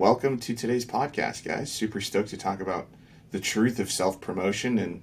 welcome to today's podcast, guys. Super stoked to talk about the truth of self-promotion and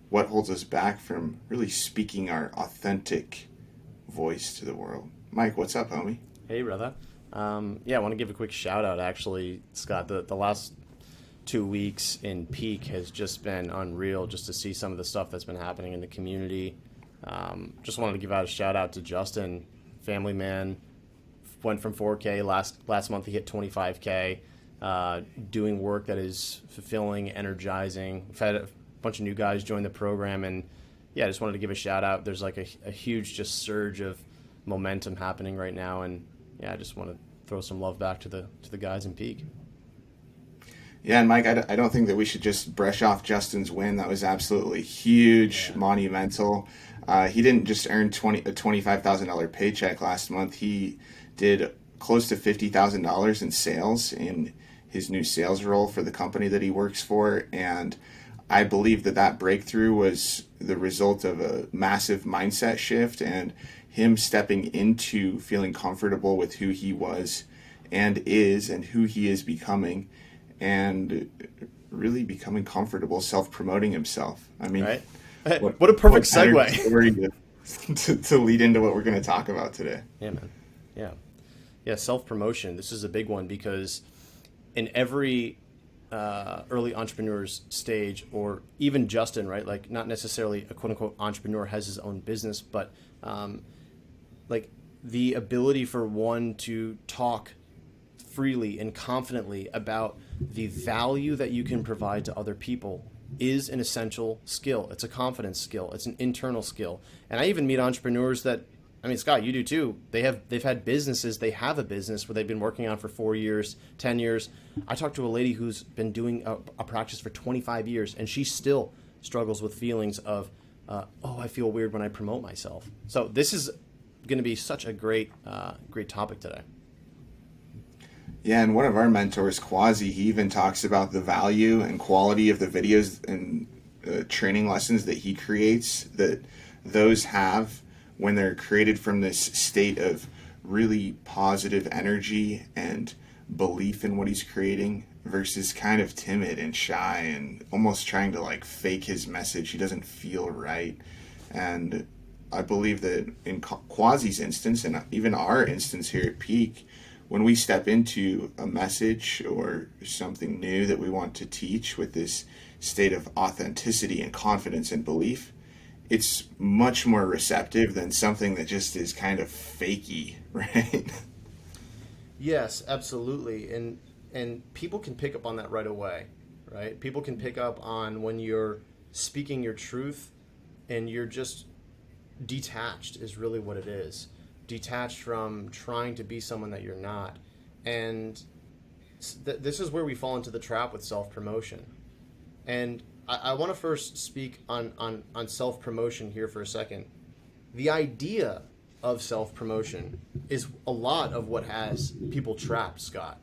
what holds us back from really speaking our authentic voice to the world. Mike, what's up, homie? Hey, brother. I want to give a quick shout out, actually, Scott. The last 2 weeks in peak has just been unreal, just to see some of the stuff that's been happening in the community. Just wanted to give out a shout out to Justin, family man. Went from 4K last month. He hit 25K, doing work that is fulfilling, energizing. We've had a bunch of new guys join the program, and I just wanted to give a shout out. There's like a huge just surge of momentum happening right now, and I just want to throw some love back to the guys in peak. Yeah, and Mike, I don't think that we should just brush off Justin's win. That was absolutely huge, monumental. He didn't just earn a $25,000 paycheck last month. He did close to $50,000 in sales in his new sales role for the company that he works for. And I believe that breakthrough was the result of a massive mindset shift and him stepping into feeling comfortable with who he was and is and who he is becoming, and really becoming comfortable self-promoting himself. I mean, right? What a perfect segue to lead into what we're going to talk about today. Yeah, man. Yeah, self-promotion. This is a big one because in every early entrepreneur's stage, or even Justin, right? Like, not necessarily a quote-unquote entrepreneur has his own business, but like the ability for one to talk freely and confidently about the value that you can provide to other people is an essential skill. It's a confidence skill. It's an internal skill. And I even meet entrepreneurs that, I mean, Scott, you do too. They've had businesses. They have a business where they've been working on for 4 years, 10 years. I talked to a lady who's been doing a practice for 25 years, and she still struggles with feelings of, I feel weird when I promote myself. So this is going to be such a great topic today. Yeah, and one of our mentors, Quasi, he even talks about the value and quality of the videos and training lessons that he creates, that those have when they're created from this state of really positive energy and belief in what he's creating versus kind of timid and shy and almost trying to like fake his message. He doesn't feel right. And I believe that in Quasi's instance, and even our instance here at Peak, when we step into a message or something new that we want to teach with this state of authenticity and confidence and belief, it's much more receptive than something that just is kind of fakey, right? Yes, absolutely. And people can pick up on that right away, right? People can pick up on when you're speaking your truth and you're just detached is really what it is. Detached from trying to be someone that you're not. And this is where we fall into the trap with self-promotion. And I want to first speak on self-promotion here for a second. The idea of self-promotion is a lot of what has people trapped, Scott.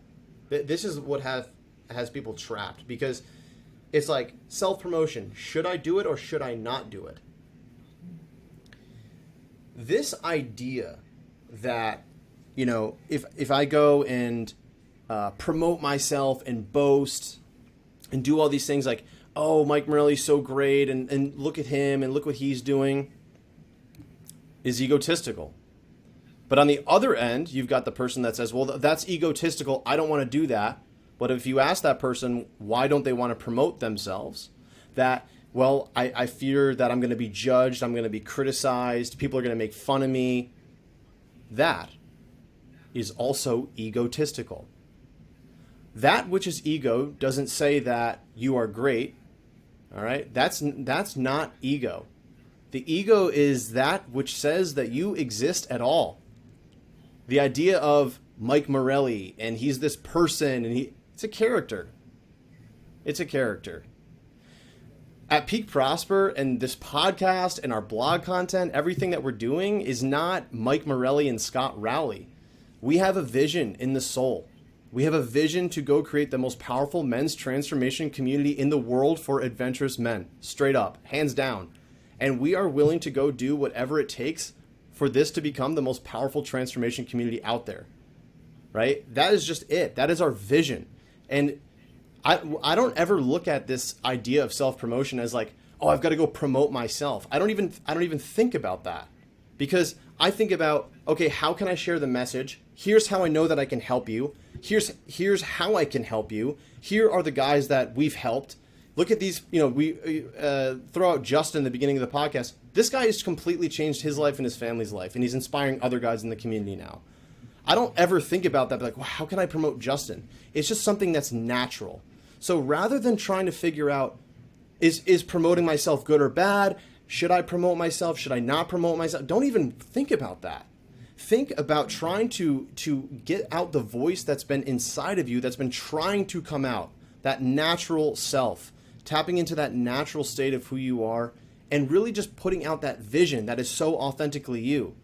This is what has people trapped, because it's like, self-promotion, should I do it or should I not do it? This idea that, if I go and promote myself and boast and do all these things like, oh, Mike Morelli's so great, and look at him, and look what he's doing, is egotistical. But on the other end, you've got the person that says, well, that's egotistical, I don't want to do that. But if you ask that person, why don't they want to promote themselves? That, well, I fear that I'm going to be judged, I'm going to be criticized, people are going to make fun of me. That is also egotistical. That which is ego doesn't say that you are great. All right? That's not ego. The ego is that which says that you exist at all. The idea of Mike Morelli, and he's this person, and it's a character. It's a character. At Peak Prosper and this podcast and our blog content, everything that we're doing is not Mike Morelli and Scott Rowley. We have a vision in the soul. We have a vision to go create the most powerful men's transformation community in the world for adventurous men. Straight up, hands down. And we are willing to go do whatever it takes for this to become the most powerful transformation community out there. Right? That is just it. That is our vision. And I don't ever look at this idea of self-promotion as like, oh, I've got to go promote myself. I don't even think about that, because I think about, okay, how can I share the message? Here's how I know that I can help you. Here's how I can help you. Here are the guys that we've helped. Look at these, we throw out Justin in the beginning of the podcast. This guy has completely changed his life and his family's life, and he's inspiring other guys in the community now. I don't ever think about that, like, well, how can I promote Justin? It's just something that's natural. So rather than trying to figure out, is promoting myself good or bad? Should I promote myself? Should I not promote myself? Don't even think about that. Think about trying to get out the voice that's been inside of you, that's been trying to come out, that natural self, tapping into that natural state of who you are, and really just putting out that vision that is so authentically you.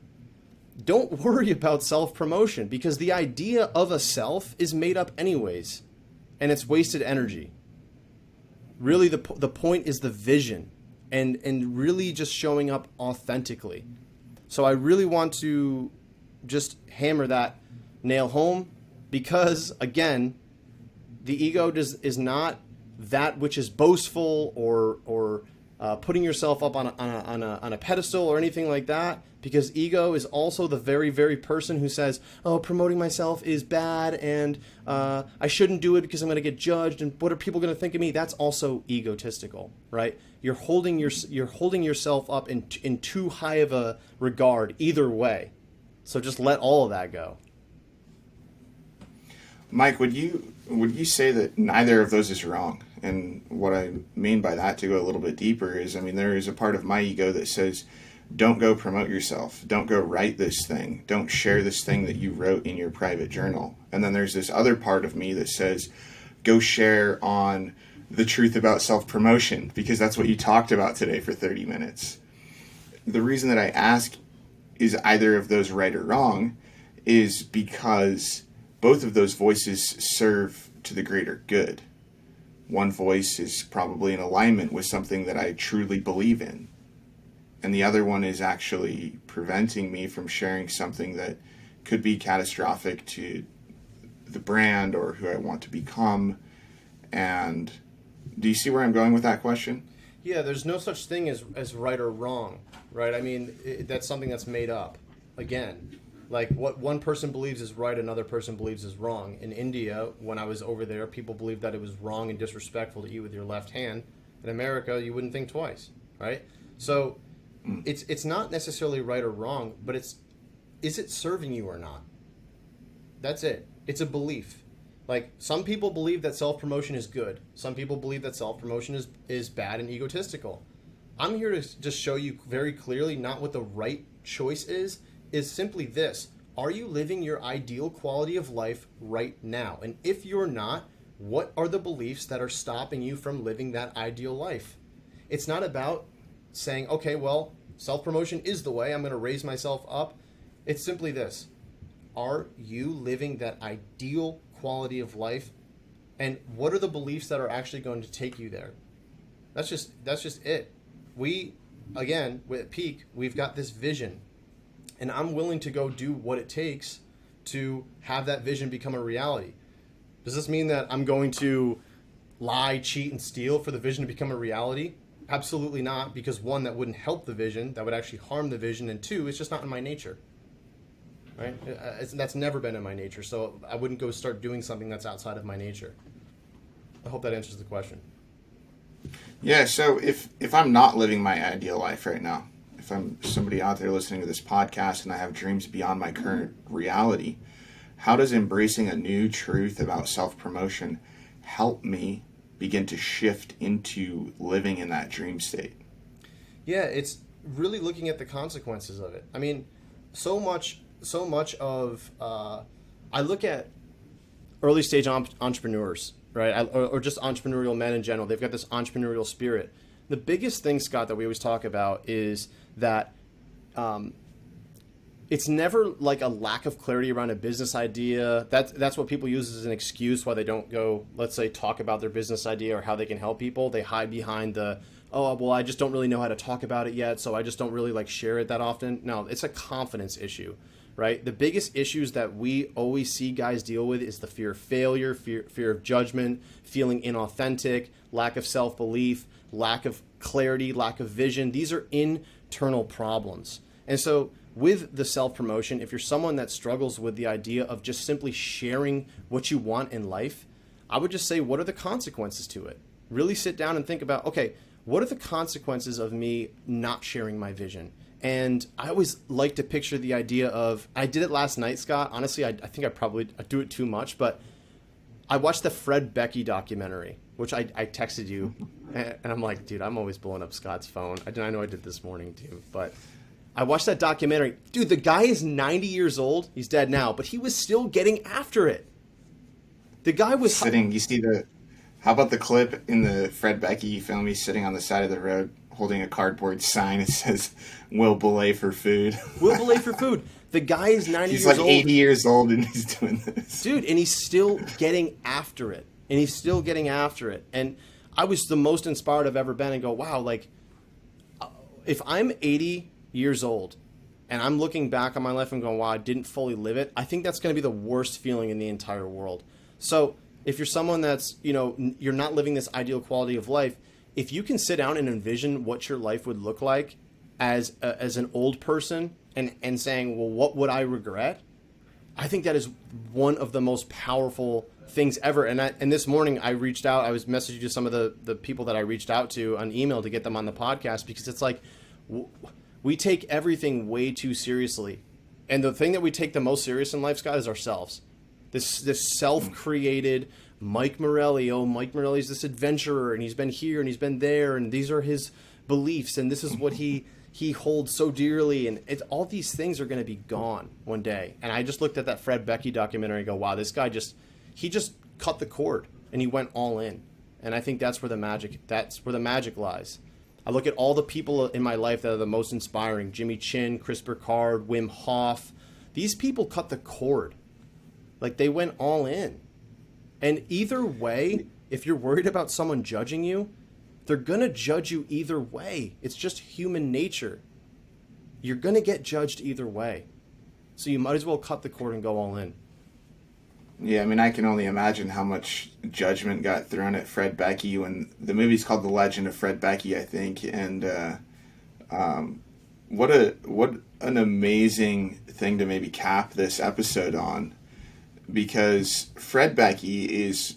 Don't worry about self-promotion, because the idea of a self is made up anyways, and it's wasted energy. Really, the point is the vision, and really just showing up authentically. So I really want to just hammer that nail home, because, again, the ego is not that which is boastful or putting yourself up on a pedestal or anything like that, because ego is also the very, very person who says, oh, promoting myself is bad, and I shouldn't do it because I'm going to get judged, and what are people going to think of me? That's also egotistical, right? You're holding yourself up in too high of a regard either way. So just let all of that go. Mike, would you say that neither of those is wrong? And what I mean by that, to go a little bit deeper, is, I mean, there is a part of my ego that says, don't go promote yourself. Don't go write this thing. Don't share this thing that you wrote in your private journal. And then there's this other part of me that says, go share on the truth about self-promotion, because that's what you talked about today for 30 minutes. The reason that I ask, is either of those right or wrong, is because both of those voices serve to the greater good. One voice is probably in alignment with something that I truly believe in, and the other one is actually preventing me from sharing something that could be catastrophic to the brand or who I want to become. And do you see where I'm going with that question? Yeah, there's no such thing as right or wrong, right? I mean, that's something that's made up. Again, like what one person believes is right, another person believes is wrong. In India, when I was over there, people believed that it was wrong and disrespectful to eat with your left hand. In America, you wouldn't think twice, right? So it's not necessarily right or wrong, but is it serving you or not? That's it. It's a belief. Like, some people believe that self-promotion is good. Some people believe that self-promotion is bad and egotistical. I'm here to just show you very clearly not what the right choice is simply this. Are you living your ideal quality of life right now? And if you're not, what are the beliefs that are stopping you from living that ideal life? It's not about saying, okay, well, self-promotion is the way, I'm going to raise myself up. It's simply this. Are you living that ideal quality of life? And what are the beliefs that are actually going to take you there? That's just it. We, again, at Peak, we've got this vision, and I'm willing to go do what it takes to have that vision become a reality. Does this mean that I'm going to lie, cheat, and steal for the vision to become a reality? Absolutely not, because one, that wouldn't help the vision, that would actually harm the vision, and two, it's just not in my nature. Right? That's never been in my nature, so I wouldn't go start doing something that's outside of my nature. I hope that answers the question. Yeah, so if I'm not living my ideal life right now, if I'm somebody out there listening to this podcast and I have dreams beyond my current reality, how does embracing a new truth about self-promotion help me begin to shift into living in that dream state? Yeah, it's really looking at the consequences of it. I mean, so much of I look at early stage entrepreneurs, right? Or just entrepreneurial men in general. They've got this entrepreneurial spirit. The biggest thing, Scott, that we always talk about is that it's never like a lack of clarity around a business idea. That's what people use as an excuse why they don't go, let's say, talk about their business idea or how they can help people. They hide behind oh, well, I just don't really know how to talk about it yet, so I just don't really like share it that often. No, it's a confidence issue. right? The biggest issues that we always see guys deal with is the fear of failure, fear of judgment, feeling inauthentic, lack of self-belief, lack of clarity, lack of vision. These are internal problems. And so with the self-promotion, if you're someone that struggles with the idea of just simply sharing what you want in life, I would just say, what are the consequences to it? Really sit down and think about, okay, what are the consequences of me not sharing my vision? And I always like to picture the idea of, I did it last night, Scott. Honestly, I think I do it too much, but I watched the Fred Becky documentary, which I texted you, and I'm like, dude, I'm always blowing up Scott's phone. I know I did this morning too, but I watched that documentary. Dude, the guy is 90 years old. He's dead now, but he was still getting after it. The guy was sitting. You see how about the clip in the Fred Becky film? He's sitting on the side of the road holding a cardboard sign. It says, "Will belay for food." Will belay for food. The guy is 90 he's years old. He's like 80 years old and he's doing this. Dude, and he's still getting after it. And I was the most inspired I've ever been and go, wow, like, if I'm 80 years old and I'm looking back on my life and going, wow, I didn't fully live it, I think that's going to be the worst feeling in the entire world. So if you're someone that's, you're not living this ideal quality of life, if you can sit down and envision what your life would look like as an old person and saying, well, what would I regret? I think that is one of the most powerful things ever. And this morning I reached out, I was messaging to some of the people that I reached out to on email to get them on the podcast, because it's like, we take everything way too seriously. And the thing that we take the most serious in life, Scott, is ourselves. This self-created Mike Morelli. Oh, Mike Morelli's this adventurer, and he's been here and he's been there, and these are his beliefs, and this is what he holds so dearly, and all these things are going to be gone one day. And I just looked at that Fred Becky documentary and go, wow, this guy just cut the cord and he went all in. And I think that's where the magic lies. I look at all the people in my life that are the most inspiring: Jimmy Chin, Chris Burkard, Wim Hof. These people cut the cord. Like, they went all in. And either way, if you're worried about someone judging you, they're going to judge you either way. It's just human nature. You're going to get judged either way. So you might as well cut the cord and go all in. Yeah, I mean, I can only imagine how much judgment got thrown at Fred Becky when the movie's called The Legend of Fred Becky, I think. And what an amazing thing to maybe cap this episode on. Because Fred Becky is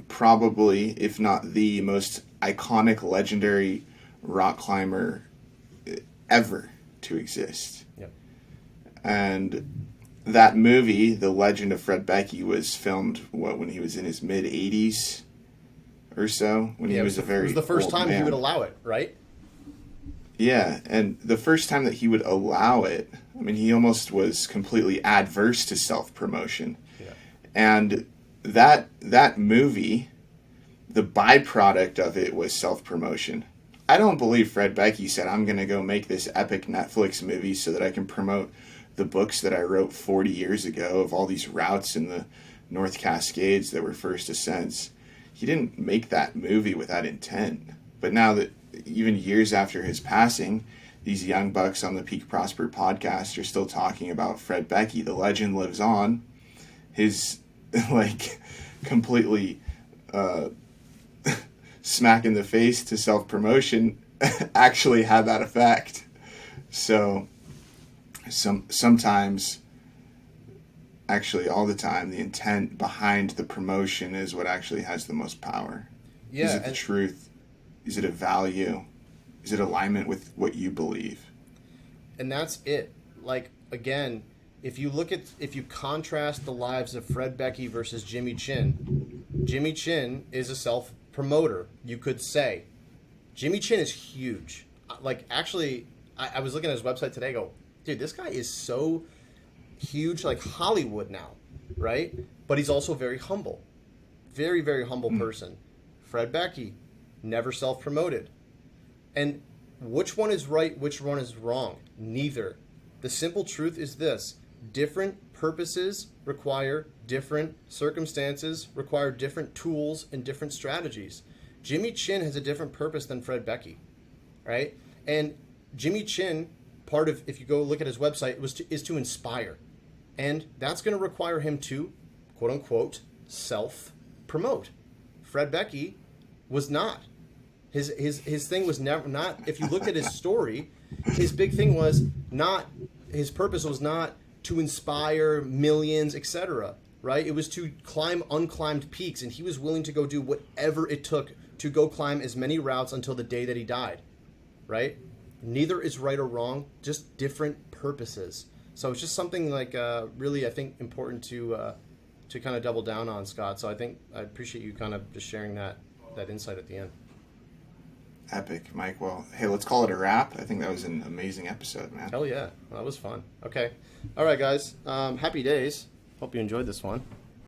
probably, if not the most iconic, legendary rock climber ever to exist. Yep. And that movie, The Legend of Fred Becky, was filmed when he was in his mid-80s or so, when he was a very old man. It was the first time he would allow it, right? Yeah, and the first time that he would allow it, I mean, he almost was completely adverse to self-promotion. Yeah. And that movie, the byproduct of it was self-promotion. I don't believe Fred Becky said, I'm going to go make this epic Netflix movie so that I can promote the books that I wrote 40 years ago of all these routes in the North Cascades that were first ascents. He didn't make that movie with that intent. But now that even years after his passing, these young bucks on the Peak Prosper podcast are still talking about Fred Becky. The legend lives on. His, completely smack in the face to self-promotion actually had that effect. So sometimes, actually all the time, the intent behind the promotion is what actually has the most power. Yeah, is it the truth? Is it a value? Is it alignment with what you believe? And that's it. Like, again, if you contrast the lives of Fred Becky versus Jimmy Chin is a self-promoter, you could say. Jimmy Chin is huge. Like, actually, I was looking at his website today, go, dude, this guy is so huge, like Hollywood now, right? But he's also very humble. Very, very humble person. Fred Becky, never self-promoted. And which one is right, which one is wrong? Neither. The simple truth is this: different purposes require different circumstances, require different tools and different strategies. Jimmy Chin has a different purpose than Fred Becky, right? And Jimmy Chin part of, if you go look at his website, is to inspire. And that's going to require him to, quote unquote, self-promote. Fred Becky was not. His thing was never not. If you look at his story, his big thing was not. His purpose was not to inspire millions, etc. Right? It was to climb unclimbed peaks, and he was willing to go do whatever it took to go climb as many routes until the day that he died. Right? Neither is right or wrong, just different purposes. So it's just something like really, I think, important to kind of double down on, Scott. So I appreciate you kind of just sharing that insight at the end. Epic, Mike. Well, hey, let's call it a wrap. I think that was an amazing episode, man. Hell yeah. Well, that was fun. Okay. All right, guys. Happy days. Hope you enjoyed this one.